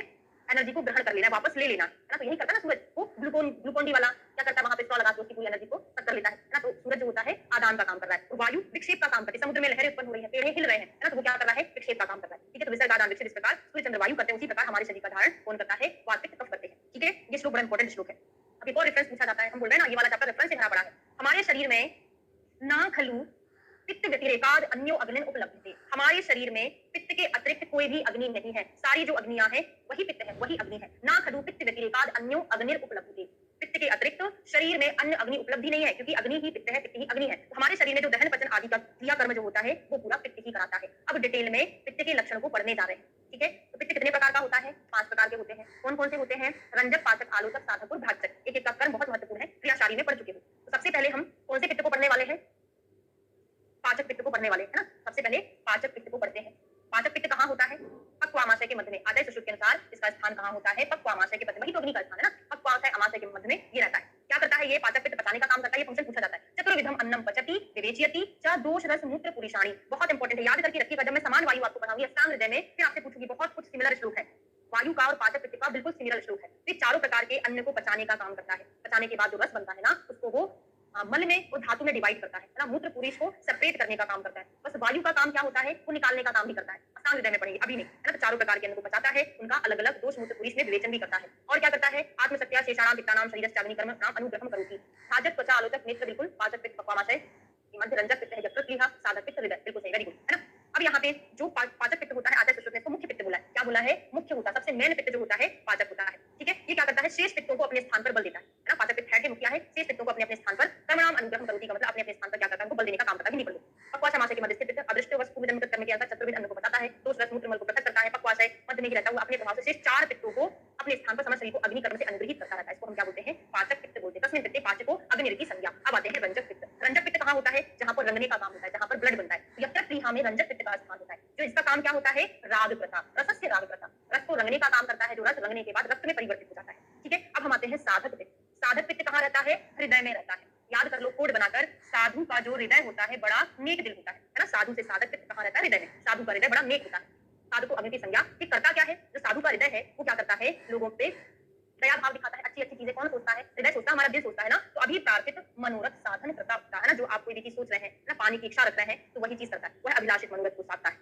एनर्जी को ग्रहण कर लेना है, वापस ले लेना है ना। तो यही करता है ना सूरज, वो ग्लूकोन डी वाला क्या करता है, वहां पे स्ट्रॉ लगा के उसकी पूरी एनर्जी को सक कर लेता है ना। तो सूरज जो होता है आदान का काम कर रहा है। तो वायु विक्षेप का काम करती है, समुद्र में लहरें उत्पन्न हो रही है, पेड़ हिल रहे हैं ना, तो वो क्या कर रहा है, विक्षेप का काम कर रहा है। ठीक है, तो विसर्ग आदान विक्षेप इस प्रकार सूर्य चंद्र वायु करते हैं, उसी प्रकार हमारे शरीर का धारण कौन करता है, वात पित्त कफ करते हैं। ठीक है, ये श्लोक बड़ा इंपॉर्टेंट श्लोक है। अब एक और रेफरेंस पूछा जाता है, हम बोल रहे हैं ना, ये वाला चैप्टर रेफरेंस से भरा पड़ा है। हमारे शरीर में ना खलु पित्त व्यतिरेकाद अन्यो अग्निन उपलब्धते। हमारे शरीर में पित्त के अतिरिक्त कोई भी अग्नि नहीं है, सारी जो अग्नियां हैं वही पित्त है, वही अग्नि है। ना खलु पित्त व्यतिरेकाद अन्यो अग्निर उपलब्धते। पित्त के अतिरिक्त शरीर में अन्य अग्नि उपलब्धि नहीं है, क्योंकि अग्नि ही पित्त है, पित्त ही अग्नि है। तो हमारे शरीर में जो दहन पचन आदि का क्रिया कर्म जो होता है वो पूरा पित्त ही कराता है। अब डिटेल में पित्त के लक्षण को पढ़ने जा रहे हैं। ठीक है, तो पित्त कितने प्रकार का होता है, 5 प्रकार के होते हैं। कौन कौन से होते हैं, रंजक, पाचक, आलोचक, साधक और भाजक। एक एक का कर्म बहुत महत्वपूर्ण है, क्रियाशाली में पढ़ चुके हो। तो सबसे पहले हम कौन से पित्त को पढ़ने वाले हैं, पाचक पित्त को पढ़ने वाले है ना। सबसे पहले पाचक पित्त को पढ़ते हैं। पाचक पित्त कहाँ होता है, पक्वामाशय के मध्य में। आचार्य सुश्रुत के अनुसार इसका स्थान कहाँ होता है, पक्वामाशय के मध्य में। वही तो अग्नि का स्थान है ना, पक्वाशय अमाशय के मध्य में ये रहता है। क्या करता है ये पाचक पित्त, पचाने का काम करता है। ये फंक्शन पूछा जाता है, चतुर्विधम अन्नम पचति विवेचयति च दोष रस मूत्र पुरुषाणी। बहुत इंपॉर्टेंट है, याद करके रखिएगा। जब मैं समान वायु आपको पढ़ाऊंगी अष्टांग हृदय में, फिर आपसे पूछूंगी, बहुत कुछ सिमिलर श्लोक है वायु का और पाचक पित्त का, बिल्कुल सिमिलर श्लोक है। फिर चारों प्रकार के अन्न को पचाने का काम करता है। पचाने के बाद जो रस बनता है ना, उसको वो मल में और धातु में डिवाइड करता है ना। मूत्र पुरुष को सेपरेट करने का काम करता है। बस वायु का काम क्या होता है, वो निकालने का काम भी करता है। अष्टांग हृदय में पढ़ेंगे, अभी नहीं है ना। तो चारों प्रकार के अन्न को पचाता है, उनका अलग अलग दोष मूत्र पुरुष में विवेचन भी करता है। और क्या करता है, आत्मसत्या शेषाणाम पित्तानाम शरीरस्य अग्निकर्म नाम अनुग्रहम करोति। भाजक, त्वचा, आलोचक, नेत्र, बिल्कुल पाचक पित्त, पक्वामाशय मध्य, रंजक पित्त है यकृत, लीहा, साधक पित्त हृदय, बिल्कुल सही, वेरी गुड है ना। अब यहाँ पे जो पाचक पित्त होता है, आचार्य सुश्रुत ने इसको मुख्य पित्त बोला है। क्या बोला है, मुख्य होता है, सबसे मेन पित्त जो होता है पाचक होता है। ठीक है, ये क्या करता है, शेष पित्तों को अपने स्थान पर बल देता है ना। पाचक पित्त हेड है, मुखिया है, शेष पित्तों को अपने अपने स्थान पर कर्मणाम अनुग्रहम करोति का मतलब अपने अपने स्थान पर क्या करता है, उनको बल देने का काम करता है। नहीं, पक्वाशय अमाशय के मध्य स्थित पित्त अदृष्ट वस्तु पूर्व जन्म कर्म के अनुसार चतुर्विध अन्न को बताता है, दोष रस मूत्र मल को पृथक करता है। पक्वाशय मध्य में ही रहता है, वो अपने प्रभाव से शेष 4 पित्तों को अपने स्थान पर समस्त शरीर को अग्नि कर्म से अनुग्रहित करता रहता है। इसको हम क्या बोलते हैं, पाचक पित्त बोलते हैं। तस्मिन् पित्ते पाचको अग्निरिति की संज्ञा। अब आते हैं रंजक पित्त। रंजक पित्त कहाँ होता है, जहाँ पर रंगने का काम होता है, जहाँ पर ब्लड बनता है। यकृत प्लीहा में रंजक पित्त का स्थान होता है। जो इसका काम क्या होता है, राग प्रथा, रसस्य राग प्रथा, रस को रंगने का काम करता है। जो रस रंगने के बाद रक्त में परिवर्तित हो जाता है। ठीक है, अब हम आते हैं साधक पित्त। साधक पित्त कहाँ रहता है, हृदय में रहता है। याद कर लो कोड बनाकर, साधु का जो हृदय होता है बड़ा नेक दिल होता है ना। साधु से साधक पित्त कहाँ रहता है, हृदय में। साधु का हृदय बड़ा नेक होता है। साधु को अग्नि की संज्ञा। ये करता क्या है, जो साधु का हृदय है वो क्या करता है, लोगों पे दया भाव दिखाता है। अच्छी अच्छी चीजें कौन सोचता है, हृदय सोचता है, हमारा दिल सोचता है ना। तो अभी प्रार्थित मनोरथ साधन करता होता है ना। जो आप कोई भी चीज सोच रहे हैं ना, पाने की इच्छा रख रहे हैं, तो वही चीज करता है, वह अभिलाषित मनोरथ को साधता है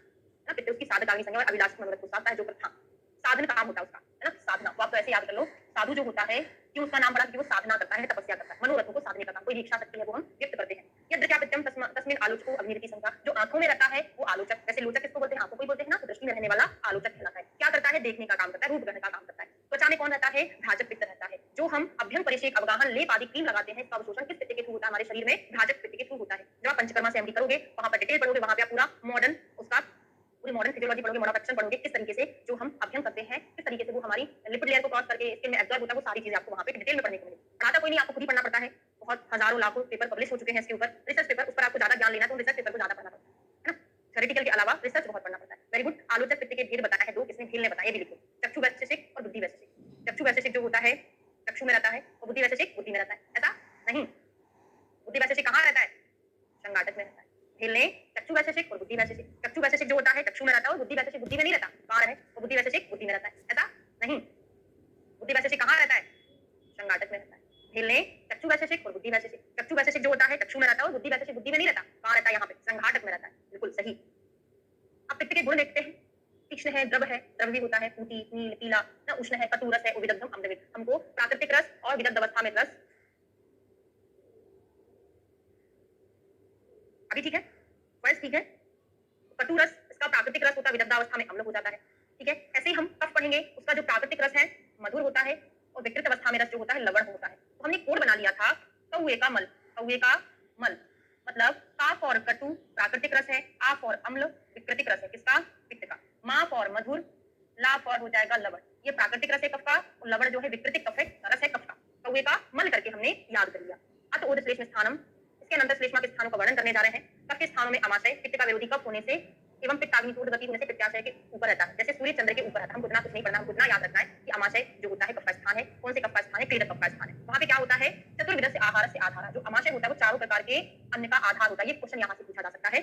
ना। पित्त उसकी साधक अग्नि संज्ञा और अभिलाषित मनोरथ को साधता है, जो प्रथा साधन काम होता है उसका है ना, साधना। तो आप तो ऐसे याद कर लो, साधु जो होता है क्यों उसका नाम पड़ा, क्योंकि वो साधना करता है, तपस्या करता है, मनोरथों को साधने का काम, कोई भी इच्छा शक्ति है वो हम व्यक्त करते हैं। यद् क्या पित्तम तस्मिन् आलोचको अग्निरिति संज्ञा। जो आंखों में रहता है वो आलोचक, वैसे लोचक किसको बोलते हैं, आंखों को ही बोलते हैं ना। तो दृष्टि में रहने वाला आलोचक कहलाता है। क्या करता है, देखने का काम करता है, रूप ग्रहण का काम करता है। त्वचा में कौन रहता है, भाजक पित्त रहता है। जो हम अभ्यंग परिषेक अवगाहन लेप आदि क्रीम लगाते हैं, इसका अवशोषण किस पित्त के थ्रू होता है, हमारे शरीर में भाजक पित्त के थ्रू होता है। जब आप पंचकर्मा से एमडी करोगे, वहां पर डिटेल पढ़ोगे, वहां पे पूरा मॉडर्न उसका पूरी मॉडर्न फिजियोलॉजी पढ़ोगे, मॉडर्न एक्शन पढ़ोगे, किस तरीके से जो हम अध्ययन करते हैं, किस तरीके से वो हमारी लिपिड लेयर को क्रॉस करके स्किन में एब्जॉर्ब होता है, वो सारी चीजें आपको वहां पे डिटेल में पढ़ने को मिलेगी। पढ़ाता कोई नहीं, आपको खुद ही पढ़ना पड़ता है। बहुत हजारों लाखों पेपर पब्लिश हो चुके हैं इसके ऊपर, रिसर्च पेपर, उस पर आपको ज्यादा ज्ञान लेना तो रिसर्च पेपर को ज्यादा पढ़ना पड़ता है ना। थ्योरेटिकल के अलावा रिसर्च बहुत पढ़ना पड़ता है। Very good. आलोचक पित्त के भेद बताया है, दो किसने भेद ने बताया, ये भी लिखो। चक्षु वैशेषिक और बुद्धि वैशेषिक। चक्षु वैशेषिक जो होता है चक्षु में रहता है, और बुद्धि वैशेषिक बुद्धि में रहता है। ऐसा नहीं, बुद्धि वैशेषिक कहाँ रहता है, संघाटक में रहता है। भेद ने चक्षु चक्षु वैशेषिक और बुद्धि वैशेषिक। चक्षु वैशेषिक जो होता है चक्षु में रहता है और बुद्धि वैशेषिक बुद्धि में नहीं रहता। कहाँ रहे? तो बुद्धि वैशेषिक बुद्धि में रहता है, ऐसा नहीं। बुद्धि वैशेषिक कहाँ रहता है? संघाटक में रहता है। ढील ने चक्षु वैशेषिक और बुद्धि वैशेषिक। चक्षु वैशेषिक जो होता है चक्षु में रहता है और बुद्धि वैशेषिक बुद्धि में नहीं रहता। कहाँ रहता है? यहाँ पे संघाटक में रहता है, बिल्कुल सही। अब पित्त के गुण देखते हैं। तीक्ष्ण है, द्रव भी होता है, पूती, नील, पीला, ना उष्ण है, कटु रस है, विदग्धम अम्लविद। हमको प्राकृतिक रस और विदग्ध अवस्था में रस, अभी ठीक है, वॉइस ठीक है। कटु रस इसका प्राकृतिक रस होता है, विदग्ध अवस्था में अम्ल हो जाता है, ठीक है। ऐसे ही हम कफ पढ़ेंगे, उसका जो प्राकृतिक रस है मधुर होता है और विकृत अवस्था में रस जो होता है लवण होता है। तो हमने कोड बना लिया था कौए का मल, कौए का मल मतलब का फॉर कटु प्राकृतिक रस है, आ फॉर अम्ल विकृतिक रस है, किसका? पित्त का। मा फॉर मधुर, ला फॉर हो जाएगा लवण, ये प्राकृतिक रस है कफ का और लवण जो है विकृतिक कफ है, रस है कफ का। कौए का मल करके हमने याद कर लिया। अत उद श्लेष्म स्थानम, इसके अनंतर श्लेष्मा के स्थानों का वर्णन करने जा रहे हैं। कफ के स्थानों में आमाशय पित्त का विरोधी कफ होने से एवं पित्ताग्निपूर्ण गति होने से पित्ताशय के ऊपर रहता है, जैसे सूर्य चंद्र के ऊपर रहता है। हमको इतना कुछ नहीं पढ़ना, हमको इतना याद रखना है कि आमाशय जो होता है कफ का स्थान है। कौन से कफ का स्थान है? क्लेदक कफ का स्थान है। वहां पे क्या होता है? चतुर्विध से आहार से आधार, जो आमाशय होता है वो चारों प्रकार के अन्न का आधार होता है। ये क्वेश्चन यहाँ से पूछा जा सकता है।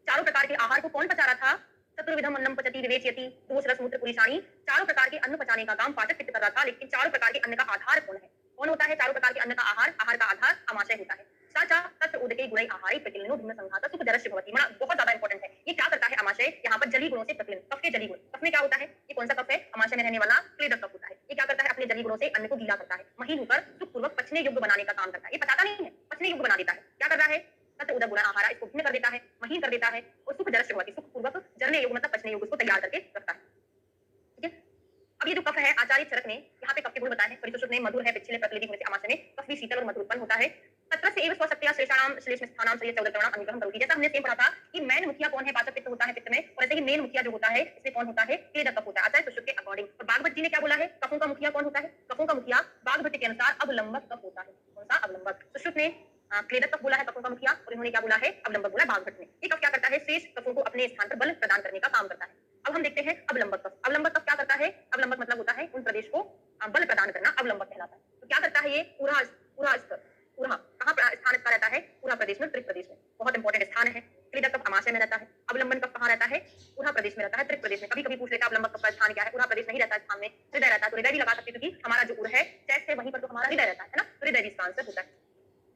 चारों प्रकार के आहार को कौन पचा रहा था? चतुर्विधम अन्नम पचति विवेचयति, दोष रस मूत्र पुरीशानी। चारों प्रकार के अन्न पचाने का काम पाचक पित्त कर रहा था, लेकिन चारों प्रकार के अन्न का आधार कौन है? कौन होता है चारों प्रकार के अन्न का आहार? आहार का आधार आमाशय होता है। साचा तत्र उदके गुणै आहारी प्रकिलिनो भिन्न संघात सुख जरस्य भवति। बहुत ज्यादा इंपॉर्टेंट है। ये क्या करता है आमाशय? यहाँ पर जली गुणों से प्रकिलन, कफ के जली गुण। कफ में क्या होता है? ये कौन सा कफ है? आमाशय में रहने वाला क्लेदक कफ होता है। ये क्या करता है? अपने जली गुणों से अन्न को गीला करता है, महीन होकर सुखपूर्वक पचने योग्य बनाने का काम करता है। ये पचाता नहीं है, पचने योग्य बना देता है। क्या कर रहा है? तत्र उदक गुण आहारा, इसको भिन्न कर देता है, महीन कर देता है और सुख जरस्य भवति, सुखपूर्वक जरने योग्य मतलब पचने योग्य उसको तैयार करके रखता है, ठीक है। अब ये जो कफ है आचार्य चरक ने यहाँ पे कफ के गुण बताए हैं। परितोषित ने मधुर है, पिछले प्रतिलिपि गुण से आमाशय में कफ भी शीतल और मधुर उत्पन्न होता है। तत्र से एव स्वशक्त्या श्लेषाणाम श्लेष्म स्थानाम सहित चौदकरणाम अनुग्रहम करोति। जैसा हमने सेम पढ़ा था कि मेन मुखिया कौन है? पाचक पित्त होता है पित्त में, और ऐसे ही मेन मुखिया जो होता है इसमें कौन होता है? क्लेदक कफ होता है आचार्य सुश्रुत के अकॉर्डिंग। और बागभट्ट जी ने क्या बोला है? कफों का मुखिया कौन होता है? कफों का मुखिया बागभट्ट के अनुसार अवलंबक कफ होता है। कौन सा? अवलंबक। सुश्रुत ने क्लेदक कफ बोला है कफों का मुखिया, और इन्होंने क्या बोला है? अवलंबक बोला बागभट्ट ने। ये कफ क्या करता है? शेष कफों को अपने स्थान पर बल प्रदान करने का काम करता है। अब हम देखते हैं अवलंबक कफ। अवलंबक कफ क्या करता है? अवलंबक मतलब होता है उन प्रदेश को बल प्रदान करना, अवलंबक कहलाता है। तो क्या करता है ये? पूरा कहाँ पर स्थान इसका रहता है? पूरा प्रदेश में, त्रिक प्रदेश में। बहुत इंपॉर्टेंट स्थान है। क्लेदक कफ आमाशय में रहता है। अवलंबन कफ कहाँ रहता है? पूरा प्रदेश में रहता है, त्रिक प्रदेश में। कभी कभी पूछ लेता है अवलंबक कफ का स्थान क्या है? पूरा प्रदेश नहीं रहता है स्थान में, हृदय रहता है। तो हृदय भी लगा सकते हैं क्योंकि हमारा जो उर है चेस्ट है वहीं पर तो हमारा हृदय रहता है ना, तो हृदय भी इसका आंसर होता है।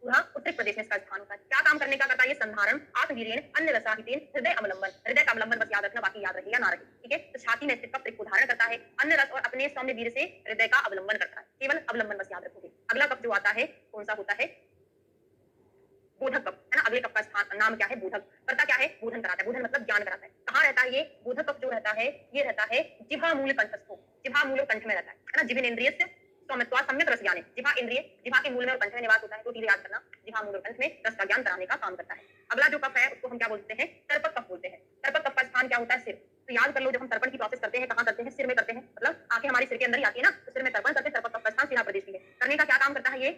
पूरा उत्तर प्रदेश में इसका स्थान होता है। क्या काम करने का करता है? ये संधारण, आत्मवीर्येण, अन्न रसाहितेन, हृदय अवलंबन। हृदय का अवलंबन बस याद रखना, बाकी याद रहे या ना रहे, ठीक है। तो छाती में स्थित कफ त्रिक को धारण करता है, अन्न रस और अपने सौम्य वीर्य से हृदय का अवलंबन करता है। केवल अवलंबन बस याद रखोगे। अगला कफ जो आता है कौन सा होता है? बोधक कफ, है ना। अगले कफ का स्थान नाम क्या है? बोधक। करता क्या है? बोधन कराता है। बोधन मतलब ज्ञान कराता है। कहाँ रहता है ये बोधक कफ जो रहता है? ये रहता है जिह्वा मूल कंठस्थो, जिह्वा मूल कंठ में रहता है ना। जिह्वेन्द्रियस्य सौम्यत्वा सम्यक रस ज्ञाने, जिह्वा इंद्रिय, जिह्वा के मूल में और कंठ में निवास होता है, तो चीजें याद करना। जिह्वा मूल और कंठ में रस का ज्ञान कराने का काम करता है। अगला जो कफ है उसको हम क्या बोलते हैं? तर्पक कफ बोलते हैं। तर्पक कफ का स्थान क्या होता है? सिर। तो याद कर लो, जब हम तर्पण की प्रोसेस करते हैं कहाँ करते हैं? सिर में करते हैं, मतलब आंखें हमारी सिर के अंदर ही आती है ना, तो सिर में तर्पण करते हैं। तर्पक कफ का स्थान सिरा प्रदेश में करने का क्या काम करता है ये?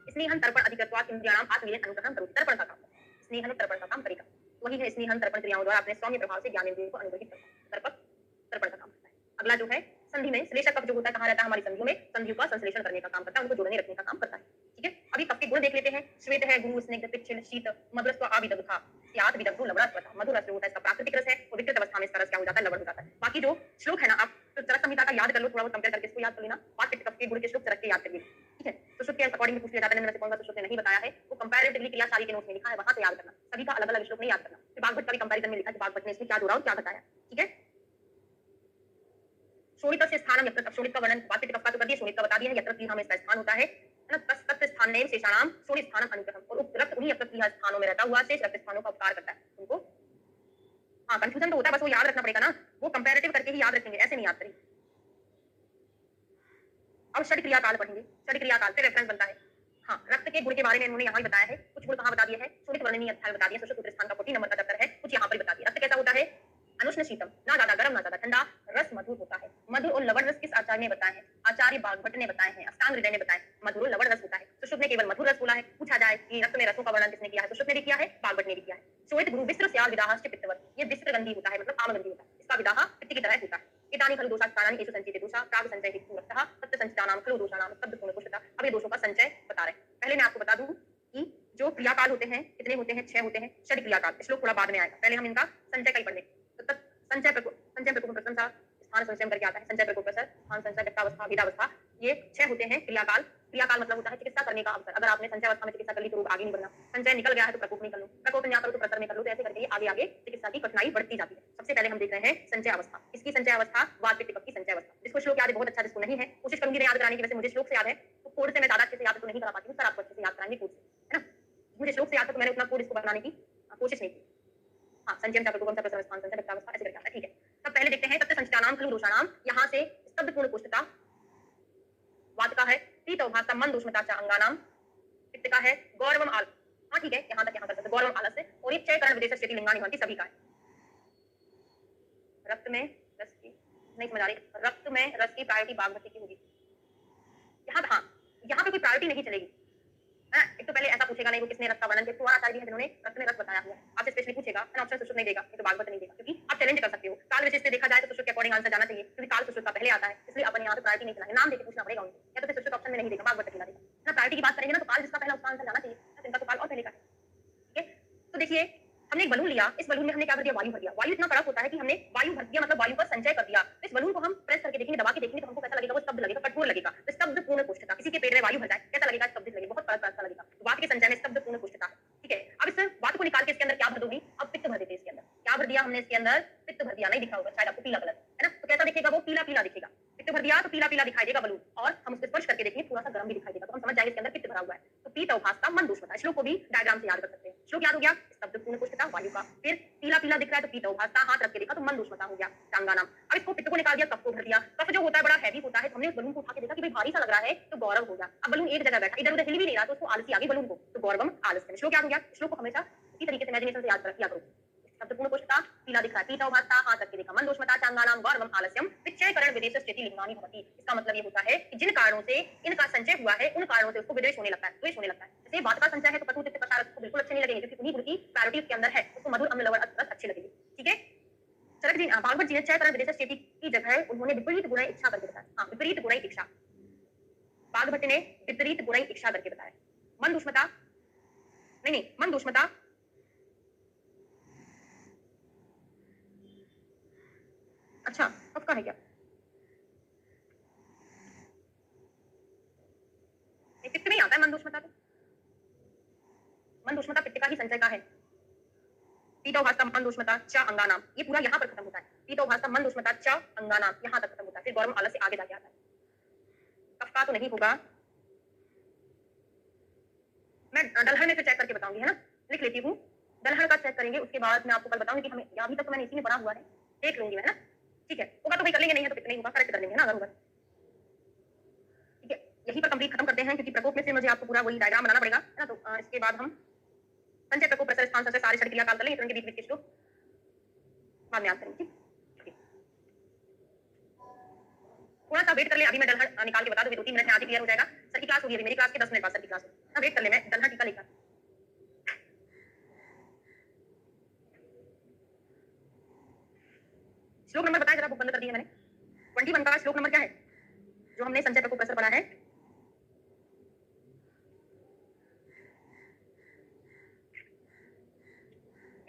स्नेहन तर्पण अधिकृत्वात् इंद्रियाणाम आत्मवीर्येण अनुग्रहं करोति। तर्पण का काम, स्नेहन तर्पण का काम करेगा। वही है स्नेहन तर्पण क्रियाओं द्वारा अपने सौम्य प्रभाव से ज्ञानेंद्रियों को अनुग्रहित करता है। तर्पक तर्पण का काम करता है। अगला जो है संधि में श्लेषक कफ जो होता है कहाँ रहता है? हमारी संधियों में। संधियों का संश्लेषण करने का काम करता है, उनको जोड़ने रखने का काम करता है, ठीक है। अभी कफ के गुण देख लेते हैं। श्वेत है, गुरु, स्निग्ध, पिच्छल, शीत, मधुरस्व, आविदग्धा, स्यात्, विदग्धो, लवणत्वता। मधुर रस जो होता है इसका प्राकृतिक रस है, और विकृत अवस्था में इसका रस क्या हो जाता है? लवण हो जाता है। बाकी जो श्लोक है ना, आप तो चरक संहिता का याद कर लो, थोड़ा बहुत कंपेयर करके इसको याद कर लेना। पाठ पित्त कफ के गुण के श्लोक चरक के याद करिए, ठीक है। तो श्लोक के अकॉर्डिंग पूछ लिया जाता है, मैंने कौन सा श्लोक ने नहीं बताया है, वो कंपैरेटिवली क्रियाशाली के नोट्स में लिखा है, वहां से याद करना। सभी का अलग अलग श्लोक नहीं याद करना। फिर बागभट्ट का भी कंपैरिजन में लिखा है कि बागभट्ट ने इसमें क्या जोड़ा और क्या बताया, ठीक है। शोणित से स्थानम यत्र, अब शोणित का वर्णन बात पित्त कफ का तो कर दिया, शोणित का बता दिया है। यत्र प्लीहा में इसका स्थान होता है ना। तत् स्थान में शेषाणाम शोणित स्थानम अनुग्रहम, और उक्त रक्त उन्हीं यत्र प्लीहा स्थानों में रहता हुआ शेष रक्त स्थानों का उपकार करता है उनको। हाँ, कंफ्यूजन तो होता है, बस वो याद रखना पड़ेगा ना, वो कंपैरेटिव करके ही याद रखेंगे, ऐसे नहीं याद करेंगे। अब षड क्रियाकाल पढ़ेंगे। षड क्रियाकाल से रेफरेंस बनता है। हाँ, रक्त के गुण के बारे में उन्होंने यहाँ ही बताया है। कुछ गुण कहाँ बता दिए हैं? शोणित वर्णनीय अध्याय बता दिया, सुश्रुत स्थान का 40 नंबर का चैप्टर है, कुछ यहाँ पर बता दिया। रक्त कैसा होता है? अनुष्ण शीतम, ना ज्यादा गर्म ना ज्यादा ठंडा, रस मधुर होता है। मधुर और लवण रस किस आचार्य ने बताए हैं? आचार्य बागभट्ट ने बताए हैं, अष्टांग हृदय ने बताए। मधुर और लवण रस होता है। सुश्रुत ने केवल मधुर रस बोला है। पूछा जाए कि रक्त में रसों का वर्णन किसने किया है? सुश्रुत ने भी किया है, बागभट्ट ने भी किया है। श्वेत गुरु विस्त्र स्याद विदाहश्च पित्तवत्, ये विस्त्र गंधी होता है, मतलब आमगंधी होता है। इसका विदाह पित्त की तरह होता है। एतानि खलु दोषा स्थानानि येषु संचिते दोषा प्राग संचय हेतु रक्तः तत्र संचितानाम खलु दोषानाम शब्द पूर्ण कुशलता। अब ये दोषों का संचय बता रहे हैं। पहले मैं आपको बता दूं कि जो क्रियाकाल होते हैं कितने कितने होते हैं? 6 होते हैं। षड क्रियाकाल, श्लोक थोड़ा बाद में आएगा, पहले हम इनका संचय का ही पढ़ लें। तो संचय प्रकोप प्रशंसा, स्थान संचय करके आता है, संचय प्रकोप प्रसर, स्थान संचय, व्यक्तावस्था, भेदावस्था, ये 6 होते हैं क्रियाकाल। क्रियाकाल मतलब होता है चिकित्सा करने का अवसर। अगर आपने संचय अवस्था में चिकित्सा कर ली तो रोग आगे नहीं बढ़ना, संचय निकल गया है तो प्रकोप में कर लो, प्रकोप में कर लो तो प्रसर में कर लो, तो ऐसे करके आगे आगे चिकित्सा की कठिनाई बढ़ती जाती है। सबसे पहले हम देख रहे हैं संचय अवस्था। इसकी संचय अवस्था वात पित्त कफ की संचय अवस्था। जिसको श्लोक याद है बहुत अच्छा, जिसको नहीं है कोशिश करूंगी याद कराने की, वैसे मुझे श्लोक से याद है तो कोड से मैं ज्यादा अच्छे से याद तो नहीं करा पाती हूँ, सर आपको अच्छे से याद कराएंगे कोड से, है ना। मुझे श्लोक से याद था तो मैंने उतना कोड इसको बनाने की कोशिश नहीं की। हाँ, संचयन का प्रकोपम का स्थान संचय व्यक्तावस्था ऐसे करके आता है, ठीक है। तब पहले देखते हैं तत्व संचितानाम खलु दोषानाम, यहाँ से स्तब्ध पूर्ण पुष्टता, वात का है पीत अवभासता मन दोषमता च अंगानाम, पित्त का है गौरवम आल, हाँ ठीक है, यहाँ तक यहाँ कर सकते गौरवम आलस्य, और ये 6 करण विदेश स्थिति लिंगानी भवंति सभी का है। रक्त में रस की नहीं समझ आ रही, रक्त में रस की प्रायोरिटी बागमती की होगी यहाँ। हाँ, यहाँ पे कोई प्रायोरिटी नहीं चलेगी। एक तो पहले ऐसा पूछेगा नहीं वो किसने रक्त का वर्णन किया, तुम्हारा आचार्य भी है जिन्होंने रक्त में रस बताया हुआ है, आपसे स्पेशली पूछेगा है, ऑप्शन सुश्रुत नहीं देगा, ये तो भागवत नहीं देगा, क्योंकि आप चैलेंज कर सकते हो। काल विशेष से देखा जाए तो सुश्रुत के अकॉर्डिंग आंसर जाना चाहिए, क्योंकि काल सुश्रुत का पहले आता है, इसलिए अपन यहाँ पे प्रायोरिटी नहीं चलाएंगे, नाम देके पूछना पड़ेगा उनको, या तो फिर सुश्रुत ऑप्शन में नहीं देगा, भागवत अकेला देगा ना। प्रायोरिटी की बात करेंगे ना तो काल जिसका पहला उसका आंसर जाना चाहिए, इनका तो काल और पहले का है, ठीक है। तो देखिए हमने एक बलून लिया, इस बलून में हमने क्या भर दिया? वायु भर दिया। वायु इतना कड़क होता है कि हमने वायु भर दिया मतलब वायु का संचय कर दिया। इस बलून को हम प्रेस करके देखेंगे, दबा के देखेंगे तो हमको कैसा लगेगा? वो स्तब्ध लगेगा, कठोर लगेगा। तो स्तब्ध पूर्ण पुष्टता, किसी के पेट में वायु भर जाए कैसा लगेगा? स्तब्ध लगेगा, बहुत कड़क सा लगेगा। वात के संचय में स्तब्ध पूर्ण पुष्टता, ठीक है। अब इस वात को निकाल के इसके अंदर क्या भर दूंगी? अब पित्त भर देते इसके अंदर। क्या भर दिया हमने इसके अंदर? पित्त भर दिया, नहीं दिखा होगा शायद आपको, पीला कलर है ना, तो कैसा दिखेगा? वो पीला पीला दिखेगा। पित्त भर दिया तो पीला पीला दिखाई देगा बलून, और हम उसको स्पर्श करके देखेंगे थोड़ा सा गर्म भी दिखाई देगा, तो हम समझ जाएंगे इसके अंदर पित्त भरा हुआ है। तो पीत अवभासता मन दोषमता, श्लोक को भी डायग्राम से याद कर सकते हैं। श्लोक याद हो गया, स्तब्ध पूर्ण पुष्टता वायु का, फिर पीला पीला दिख रहा है तो पीत अवभासता, हाथ रख के देखा तो मन दोषमता हो गया, टांगानाम। अब इसको पित्त को निकाल दिया, कफ को भर दिया। कफ जो होता है बड़ा हैवी होता है, हमने उस बलून को उठा के देखा कि भाई भारी सा लग रहा है, तो गौरव हो गया। अब बलून एक जगह बैठा, इधर उधर हिल भी नहीं रहा, तो उसको आलसी आ गई बलून को, तो गौरवम आलस्य। श्लोक याद हो गया, श्लोक को हमेशा इसी तरीके से इमेजिनेशन से याद करो। शब्द पूर्ण पुष्टता, पीला दिख रहा है, पीत अवभासता, हाथ रख के देखा, मन दोषमता चांगानाम गौरवम आलस्यम, विक्षय करण विदेश स्थिति लिंगानी भवति। इसका मतलब ये होता है कि जिन कारणों से इनका संचय हुआ है, उन कारणों से उसको विद्वेष होने लगता है, द्वेष होने लगता है। जैसे वात का संचय है तो पशु तिक्त प्रसार को बिल्कुल अच्छे नहीं लगेंगे, क्योंकि उन्हीं गुण की प्रायोरिटी उसके अंदर है, उसको मधुर अम्ल लवण रस अच्छे लगेंगे, ठीक है। चरक जी भागवत जी ने 6 करण विदेश स्थिति की जगह उन्होंने विपरीत गुण इच्छा करके बताया। हाँ, विपरीत गुण इच्छा, भागवत ने विपरीत गुण इच्छा करके बताया। मन दुष्मता नहीं, मन दुष्मता, अच्छा कब का है क्या? पित्त में ही आता है मन दुष्मता, तो मन दुष्मता पित्त का ही संचय का है। पीतोभासता मन दुष्मता च अंगानाम, ये पूरा यहाँ पर खत्म होता है। पीतोभासता मन दुष्मता च अंगानाम, यहाँ तक खत्म होता है, फिर गौरव आलस्य आगे जाके आता है। कफ का तो नहीं होगा, मैं दलहन में फिर चेक करके बताऊंगी, है ना, लिख लेती हूँ। दलहन का चेक करेंगे, उसके बाद मैं आपको कल बताऊंगी कि हमें, अभी तक तो मैंने इसी में पढ़ा हुआ है, देख लूंगी मैं, है ना, ठीक है। होगा तो भाई कर लेंगे, नहीं है तो कितने होगा, करेक्ट कर लेंगे ना अगर होगा, ठीक है। यहीं पर कंप्लीट खत्म करते हैं, क्योंकि प्रकोप में से मुझे आपको पूरा वही डायग्राम बनाना पड़ेगा, है ना। तो इसके बाद हम संचय प्रकोप प्रसर स्थान संचय सारे षड क्रियाकाल कर लेंगे, तो उनके बीच बीच के श्लोक बाद में याद करेंगे, ठीक। थोड़ा सा वेट कर ले, अभी मैं दलहन निकाल के बता दूंगी, 2-3 मिनट में आधी क्लियर हो जाएगा। सर की क्लास होगी, अभी मेरी क्लास के 10 मिनट बाद सर की क्लास है, वेट कर ले, मैं दलहन टीका लेकर। श्लोक नंबर बताया जरा, बुक बंद कर दी है मैंने। 21 का श्लोक नंबर क्या है जो हमने संचय प्रकोप प्रसर पढ़ा है?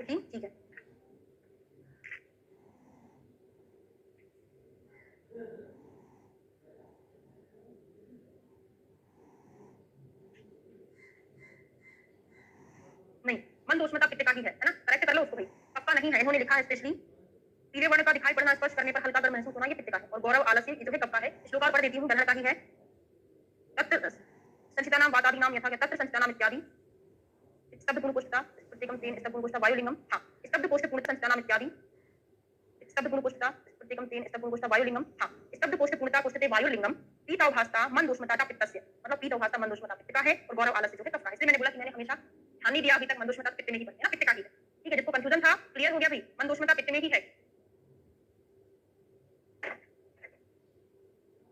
ठीक है। नहीं, मन दोषमता पित्त का ही है ना, करेक्ट कर लो उसको भाई, पक्का नहीं है, इन्होंने लिखा है स्पेशली पीले वर्ण का दिखाई पड़ना, स्पर्श करने पर हल्का गर्म महसूस होना, ये पित्त का है, और गौरव आलस्य ये जो है कफ का है। श्लोक और पढ़ देती हूँ, दलहन का ही है। तत्र संचितानाम वातादीनाम यथा तत्र संचितानाम इत्यादि, स्तब्ध पूर्ण पुष्टता प्रत्येकम 3 स्तब्ध पूर्ण पुष्टता वायुलिंगम, हाँ, स्तब्ध कोष्ठ पूर्ण संचितानाम इत्यादि, स्तब्ध पूर्ण पुष्टता प्रत्येकम 3 स्तब्ध पूर्ण पुष्टता वायुलिंगम, हाँ, स्तब्ध कोष्ठ पूर्णता कोष्ठते वायुलिंगम, पीत अवभासता मन दोषमता पित्तस्य, मतलब पीत अवभासता मन दोषमता पित्त का है, और गौरव आलस्य जो है कफ का है। इसलिए मैंने बोला कि मैंने हमेशा ध्यान नहीं दिया अभी तक मन दोषमता पित्त में ही पढ़ी है ना, पित्त का ही है, ठीक है। जिसको कंफ्यूजन था क्लियर हो गया भाई, मन दोषमता पित्त में ही है,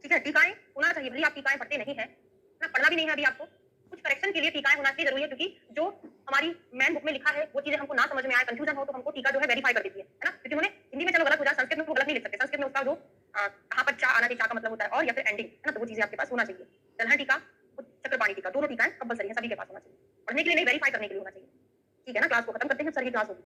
ठीक है। टीकाएं होना चाहिए, भले आप टीकाएं पढ़ते नहीं है ना, पढ़ना भी नहीं है अभी आपको, कुछ करेक्शन के लिए टीकाएं होना चाहिए, जरूरी है, क्योंकि जो हमारी मैन बुक में लिखा है वो चीजें हमको ना समझ में आए, कंफ्यूजन हो, तो हमको टीका जो है वेरीफाई कर देती है ना, क्योंकि उन्होंने हिंदी में चलो गलत हो जाए, संस्कृत में वो गलत नहीं लिख सकते, संस्कृत में उसका जो कहाँ पर चा आना चाहिए, चा का मतलब होता है और या फिर एंडिंग, है ना, तो वो चीजें आपके पास होना चाहिए। दलहन टीका, चक्रपाणी टीका, दोनों टीकाएं कंपलसरी है, सभी के पास होना चाहिए, पढ़ने के लिए नहीं, वेरीफाई करने के लिए होना चाहिए, क्लास होगी।